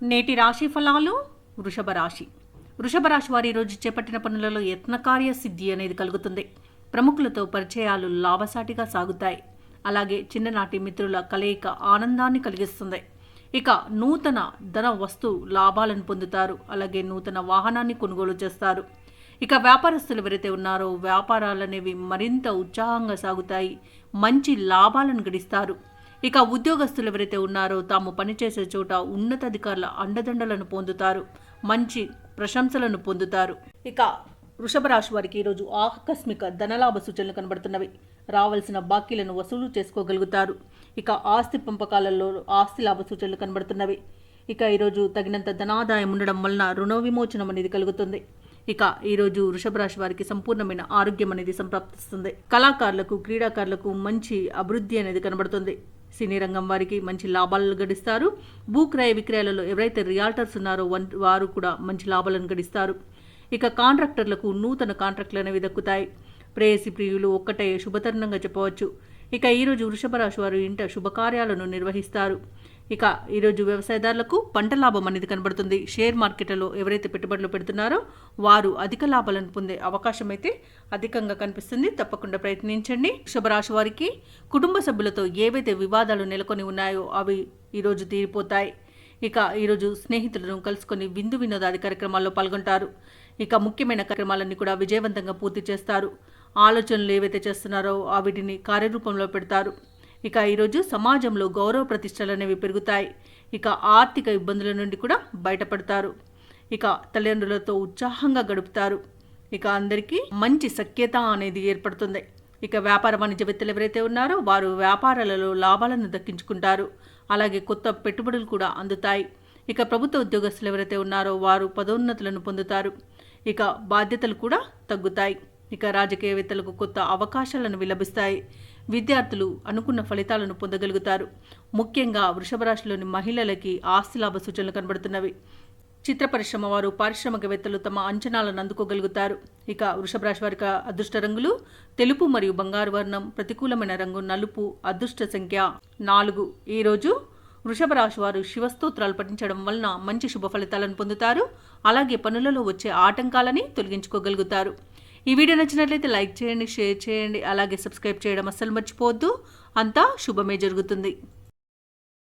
నేటి రాశి ఫలాలు. వృషభ రాశి. వృషభ రాశి వారి రోజు చేపట్టిన పనులలో యత్నకార్య సిద్ధి అనేది కలుగుతుంది. ప్రముఖులతో పరిచయాలు లాభసాటిగా సాగుతాయి. అలాగే చిన్ననాటి మిత్రుల కలయిక ఆనందాన్ని కలిగిస్తుంది. ఇక నూతన ధన వస్తు లాభాలను పొందుతారు. అలాగే నూతన వాహనాన్ని కొనుగోలు చేస్తారు. ఇక వ్యాపారస్తులు ఎవరైతే ఉన్నారో వ్యాపారాలనేవి మరింత ఉత్సాహంగా సాగుతాయి. మంచి లాభాలను గడిస్తారు. ఇక ఉద్యోగస్తులు ఎవరైతే ఉన్నారో తాము పనిచేసే చోట ఉన్నతాధికారుల అండదండలను పొందుతారు. మంచి ప్రశంసలను పొందుతారు. ఇక వృషభ రాశి వారికి ఈరోజు ఆకస్మిక ధనలాభ సూచనలు కనబడుతున్నవి. రావాల్సిన బాకీలను వసూలు చేసుకోగలుగుతారు. ఇక ఆస్తి పంపకాలలో ఆస్తి లాభ సూచనలు కనబడుతున్నవి. ఇక ఈరోజు తగినంత ధనాదాయం ఉండడం వలన రుణ విమోచనం అనేది కలుగుతుంది. ఇక ఈరోజు వృషభ రాశి వారికి సంపూర్ణమైన ఆరోగ్యం అనేది సంప్రాప్తిస్తుంది. కళాకారులకు, క్రీడాకారులకు మంచి అభివృద్ధి అనేది కనబడుతుంది. సినీ రంగం వారికి మంచి లాభాలను గడిస్తారు. భూక్రయ విక్రయాలలో ఎవరైతే రియాల్టర్స్ ఉన్నారో వారు కూడా మంచి లాభాలను గడిస్తారు. ఇక కాంట్రాక్టర్లకు నూతన కాంట్రాక్టులు అనేవి దక్కుతాయి. ప్రేయసి ప్రియులు ఒక్కటే శుభతరుణంగా చెప్పవచ్చు. ఇక ఈరోజు వృషభ రాశి వారు ఇంట శుభకార్యాలను నిర్వహిస్తారు. ఇక ఈరోజు వ్యవసాయదారులకు పంట లాభం అనేది కనబడుతుంది. షేర్ మార్కెట్లలో ఎవరైతే పెట్టుబడులు పెడుతున్నారో వారు అధిక లాభాలను పొందే అవకాశం అయితే అధికంగా కనిపిస్తుంది. తప్పకుండా ప్రయత్నించండి. వృషభ రాశి వారికి కుటుంబ సభ్యులతో ఏవైతే వివాదాలు నెలకొని ఉన్నాయో అవి ఈరోజు తీరిపోతాయి. ఇక ఈరోజు స్నేహితులను కలుసుకొని విందు వినోదాది కార్యక్రమాల్లో పాల్గొంటారు. ఇక ముఖ్యమైన కార్యక్రమాలన్నీ కూడా విజయవంతంగా పూర్తి చేస్తారు. ఆలోచనలు ఏవైతే చేస్తున్నారో వీటిని కార్యరూపంలో పెడతారు. ఇక ఈరోజు సమాజంలో గౌరవ ప్రతిష్టలు అనేవి పెరుగుతాయి. ఇక ఆర్థిక ఇబ్బందుల నుండి కూడా బయటపడతారు. ఇక తల్లిదండ్రులతో ఉత్సాహంగా గడుపుతారు. ఇక అందరికీ మంచి సఖ్యత అనేది ఏర్పడుతుంది. ఇక వ్యాపార వాణిజ్యవేత్తలు ఎవరైతే ఉన్నారో వారు వ్యాపారాలలో లాభాలను దక్కించుకుంటారు. అలాగే కొత్త పెట్టుబడులు కూడా అందుతాయి. ఇక ప్రభుత్వ ఉద్యోగస్తులు ఎవరైతే ఉన్నారో వారు పదోన్నతులను పొందుతారు. ఇక బాధ్యతలు కూడా తగ్గుతాయి. ఇక రాజకీయవేత్తలకు కొత్త అవకాశాలను లభిస్తాయి. విద్యార్థులు అనుకున్న ఫలితాలను పొందగలుగుతారు. ముఖ్యంగా వృషభ రాశిలోని మహిళలకి ఆస్తి లాభ సూచనలు కనబడుతున్నవి. చిత్ర పరిశ్రమ వారు, పారిశ్రామికవేత్తలు తమ అంచనాలను అందుకోగలుగుతారు. ఇక వృషభ రాశి వారికి అదృష్ట రంగులు తెలుపు మరియు బంగారు వర్ణం. ప్రతికూలమైన రంగు నలుపు. అదృష్ట సంఖ్య 4. ఈరోజు వృషభ రాశి వారు శివస్తోత్రాలు పఠించడం వలన మంచి శుభ ఫలితాలను పొందుతారు. అలాగే పనులలో వచ్చే ఆటంకాలని తొలగించుకోగలుగుతారు. ఈ వీడియో నచ్చినట్లయితే లైక్ చేయండి, షేర్ చేయండి, అలాగే సబ్స్క్రైబ్ చేయడం అస్సలు మర్చిపోవద్దు. అంతా శుభమే జరుగుతుంది.